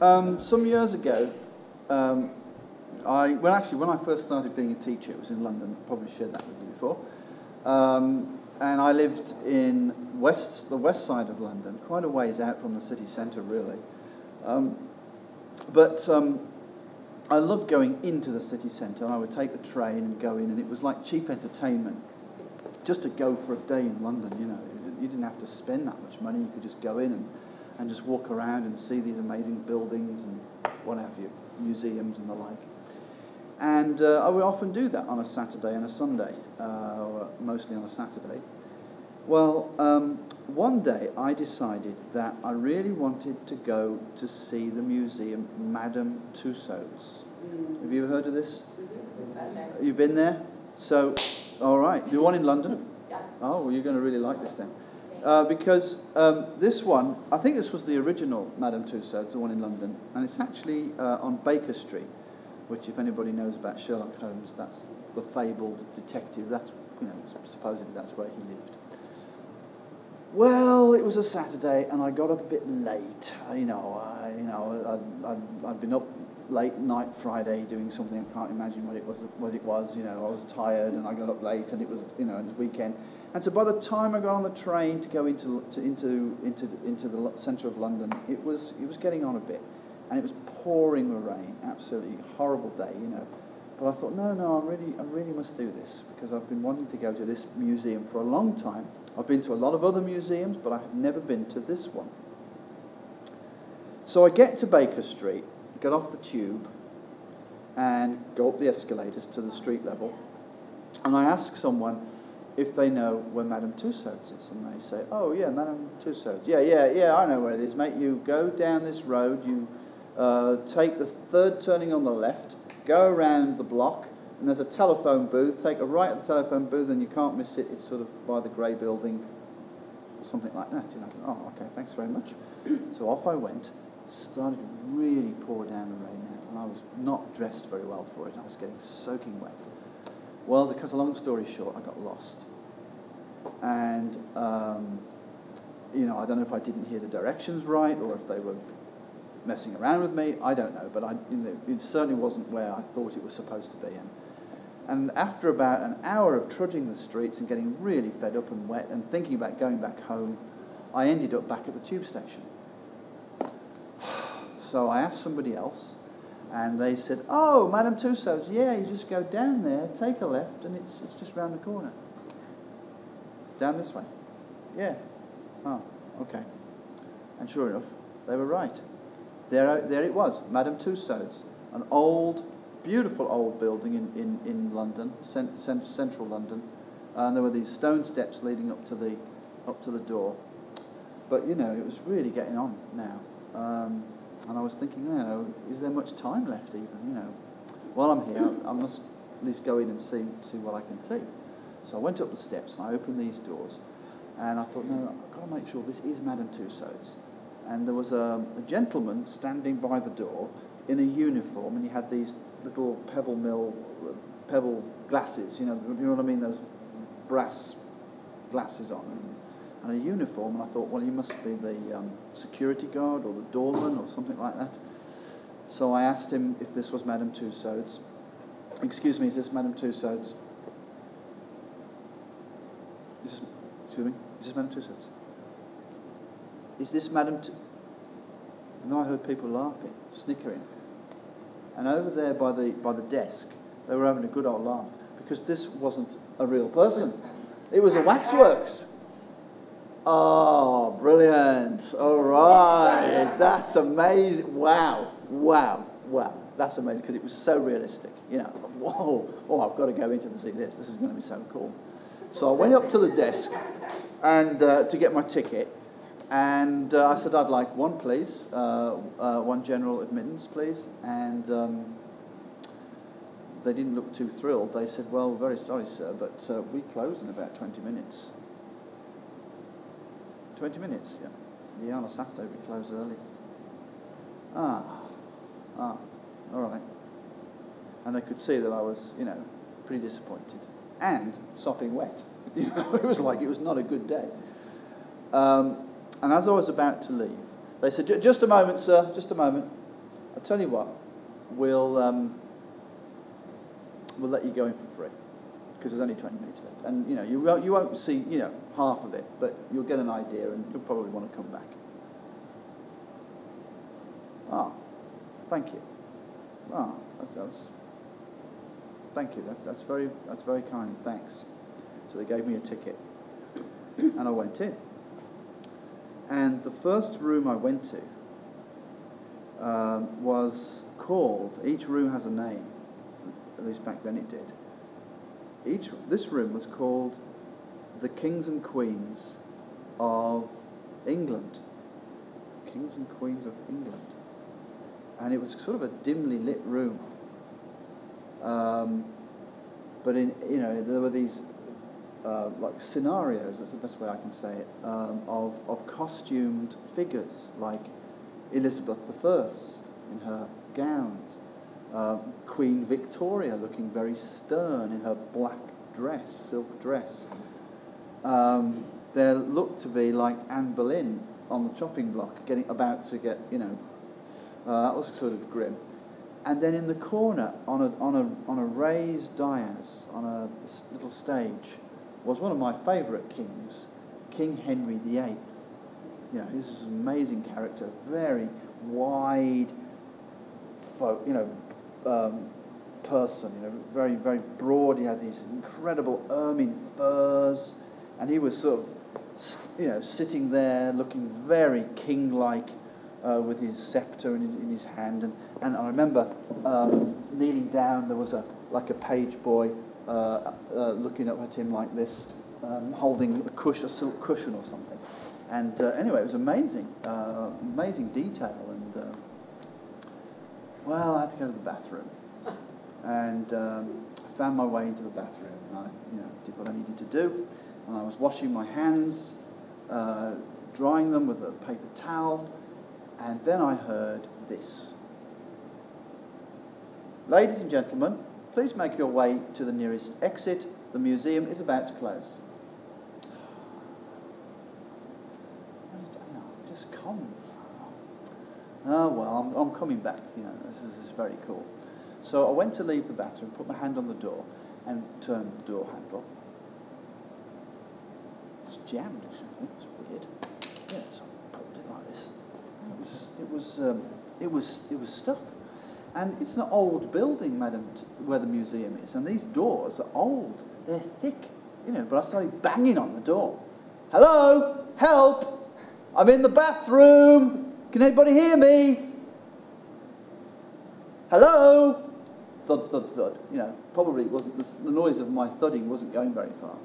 Some years ago, when I first started being a teacher, it was in London. Probably shared that with you before. And I lived in the west side of London, quite a ways out from the city centre, really. But I loved going into the city centre, and I would take the train and go in, and it was like cheap entertainment just to go for a day in London. You know, you didn't have to spend that much money. You could just go in and just walk around and see these amazing buildings and what have you, museums and the like. And I would often do that on a Saturday and a Sunday, or mostly on a Saturday. Well, one day I decided that I really wanted to go to see the museum Madame Tussauds. Have you ever heard of this? You've been there? So, all right. The one in London? Yeah. Oh, well, you're going to really like this then. Because this one, I think this was the original Madame Tussauds, the one in London, and it's actually on Baker Street, which, if anybody knows about Sherlock Holmes, that's the fabled detective. That's, you know, supposedly that's where he lived. Well, it was a Saturday, and I got a bit late. I'd been up late night Friday doing something. I can't imagine what it was. You know, I was tired, and I got up late, and it was, you know, it was weekend. And so by the time I got on the train to go into the centre of London, it was getting on a bit, and it was pouring with rain. Absolutely horrible day, you know. But I thought, no, I really must do this, because I've been wanting to go to this museum for a long time. I've been to a lot of other museums, but I have never been to this one. So I get to Baker Street, get off the tube, and go up the escalators to the street level, and I ask someone if they know where Madame Tussauds is, and they say, oh yeah, Madame Tussauds. Yeah, I know where it is, mate. You go down this road, you take the third turning on the left, go around the block, and there's a telephone booth. Take a right at the telephone booth, and you can't miss it. It's sort of by the grey building, something like that. You know. Oh, okay, thanks very much. So off I went. Started to really pour down the rain now, and I was not dressed very well for it. I was getting soaking wet. Well, to cut a long story short, I got lost. And, you know, I don't know if I didn't hear the directions right, or if they were messing around with me. I don't know, but it certainly wasn't where I thought it was supposed to be. And after about an hour of trudging the streets and getting really fed up and wet and thinking about going back home, I ended up back at the tube station. So I asked somebody else, and they said, oh, Madame Tussauds, yeah, you just go down there, take a left, and it's just round the corner. Down this way. Yeah. Oh, okay. And sure enough, they were right. There it was, Madame Tussauds, an old, beautiful old building in London, central London, and there were these stone steps leading up to the door. But you know, it was really getting on now, and I was thinking, you know, is there much time left even? You know, while I'm here, I must at least go in and see what I can see. So I went up the steps and I opened these doors, and I thought, no, I've got to make sure this is Madame Tussauds. And there was a gentleman standing by the door in a uniform, and he had these little pebble glasses, you know what I mean, those brass glasses on, and a uniform. And I thought, well, he must be the security guard or the doorman or something like that. So I asked him if this was Madame Tussauds. Excuse me, is this Madame Tussauds? Excuse me, is this Madame Tussauds? Is this Madame And then I heard people laughing, snickering. And over there by the desk, they were having a good old laugh, because this wasn't a real person. It was a Waxworks. Oh, brilliant. All right. That's amazing. Wow. That's amazing, because it was so realistic. You know, whoa, oh, I've got to go into and see this. This is going to be so cool. So I went up to the desk and to get my ticket, and I said, I'd like one, please, one general admittance, please. And they didn't look too thrilled. They said, well, very sorry, sir, but we close in about 20 minutes. 20 minutes, yeah. Yeah, on a Saturday we close early. All right. And they could see that I was, you know, pretty disappointed and sopping wet. You know, it was not a good day. And as I was about to leave, they said, just a moment, sir, just a moment. I'll tell you what, we'll let you go in for free, because there's only 20 minutes left. And, you know, you won't see, you know, half of it, but you'll get an idea and you'll probably want to come back. Ah, thank you. Ah, that's thank you. That's very kind. Thanks. So they gave me a ticket, and I went in. And the first room I went to was called. Each room has a name. At least back then it did. This room was called the Kings and Queens of England. Kings and Queens of England. And it was sort of a dimly lit room. But there were these like scenarios, that's the best way I can say it, of costumed figures like Elizabeth I in her gowns, Queen Victoria looking very stern in her black dress, silk dress. There looked to be like Anne Boleyn on the chopping block, about to get, you know, that was sort of grim. And then in the corner, on a raised dais, on a little stage, was one of my favourite kings, King Henry VIII. You know, this is an amazing character, very wide, person. You know, very, very broad. He had these incredible ermine furs, and he was sort of, you know, sitting there looking very king-like. With his scepter in his hand, and I remember kneeling down. There was a page boy looking up at him like this, holding a silk cushion or something. And anyway, it was amazing, amazing detail. And well, I had to go to the bathroom, and I found my way into the bathroom, and I, you know, did what I needed to do, and I was washing my hands, drying them with a paper towel. And then I heard this. Ladies and gentlemen, please make your way to the nearest exit. The museum is about to close. Just come. Oh, well, I'm coming back. You know, this is very cool. So I went to leave the bathroom, put my hand on the door, and turned the door handle. It's jammed or something. It's weird. Yeah, so I pulled it like this. It was stuck, and it's an old building, madam, where the museum is, and these doors are old. They're thick, you know. But I started banging on the door. Hello, help! I'm in the bathroom. Can anybody hear me? Hello? Thud, thud, thud. You know, probably it wasn't the noise of my thudding wasn't going very far.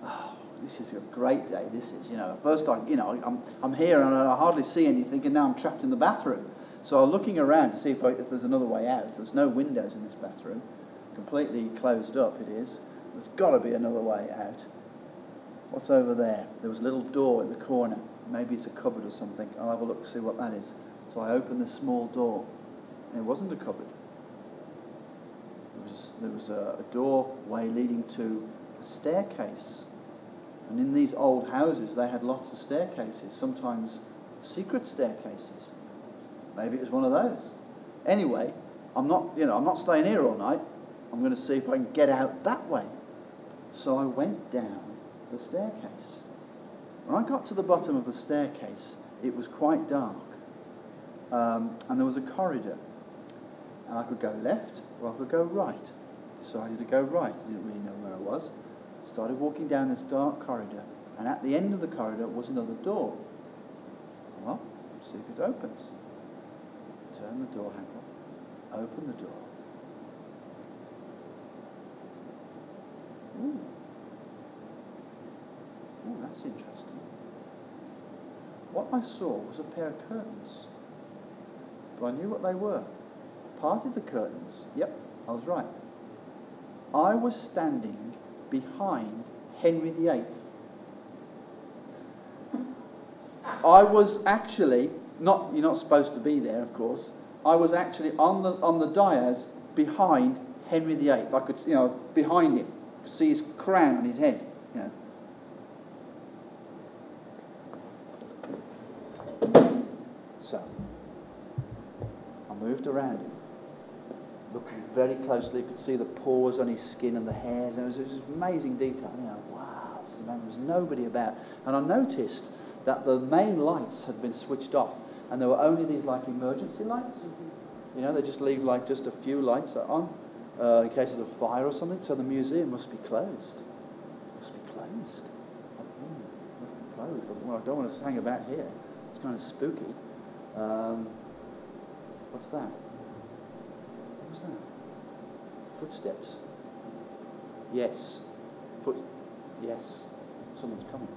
Oh, this is a great day, this is, you know. At first, I'm here and I hardly see anything, and now I'm trapped in the bathroom. So I'm looking around to see if there's another way out. There's no windows in this bathroom. Completely closed up it is. There's got to be another way out. What's over there? There was a little door in the corner. Maybe it's a cupboard or something. I'll have a look, see what that is. So I opened this small door, and it wasn't a cupboard. There was a doorway leading to a staircase. And in these old houses, they had lots of staircases, sometimes secret staircases. Maybe it was one of those. Anyway, I'm not staying here all night. I'm going to see if I can get out that way. So I went down the staircase. When I got to the bottom of the staircase, it was quite dark. And there was a corridor. And I could go left or I could go right. Decided to go right. I didn't really know where I was. Started walking down this dark corridor, and at the end of the corridor was another door. Well, let's see if it opens. Turn the door handle, open the door. Ooh. Ooh, that's interesting. What I saw was a pair of curtains, but I knew what they were. Parted the curtains. Yep, I was right. I was standing behind Henry VIII. I was actually not. You're not supposed to be there, of course. I was actually on the dais behind Henry VIII. I could, behind him, see his crown on his head. So I moved around him, looking very closely. You could see the pores on his skin and the hairs. And it was amazing detail. You know, wow, this man, there was nobody about. And I noticed that the main lights had been switched off, and there were only these like emergency lights. You know, they just leave like just a few lights on in case of a fire or something. So the museum must be closed. Must be closed. Must be closed. Well, I don't want to hang about here. It's kind of spooky. What's that? What was that? Footsteps. Yes. Yes. Someone's coming.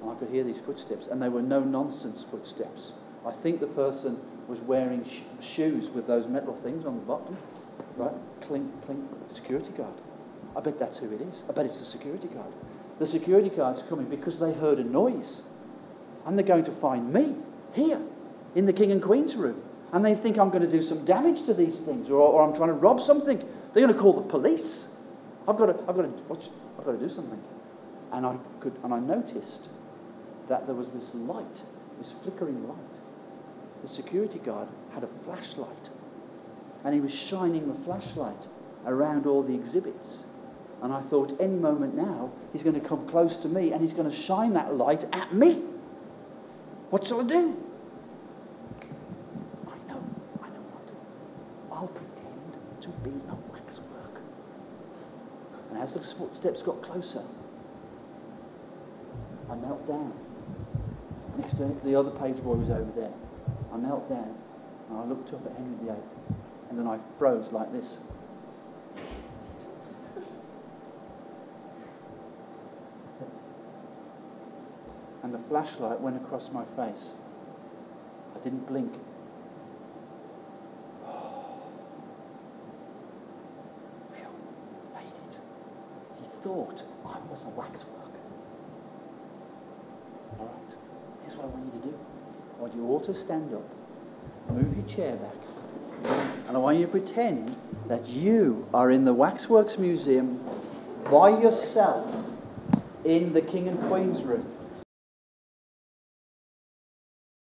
And I could hear these footsteps, and they were no-nonsense footsteps. I think the person was wearing shoes with those metal things on the bottom, right? Clink, clink. Security guard. I bet that's who it is. I bet it's the security guard. The security guard's coming because they heard a noise, and they're going to find me here in the King and Queen's room, and they think I'm going to do some damage to these things, or I'm trying to rob something. They're going to call the police. I've got to do something. And I noticed that there was this light, this flickering light. The security guard had a flashlight, and he was shining the flashlight around all the exhibits. And I thought, any moment now, he's going to come close to me, and he's going to shine that light at me. What shall I do? I know what I'll do. I'll pretend to be a waxwork. And as the footsteps got closer, I knelt down. Next to the other page boy was over there. I knelt down, and I looked up at Henry VIII, and then I froze like this. And the flashlight went across my face. I didn't blink. Phew, made it. He thought I was a waxwork. All right, here's what I want you to do. I want you all to stand up, move your chair back, and I want you to pretend that you are in the Waxworks Museum by yourself in the King and Queen's room.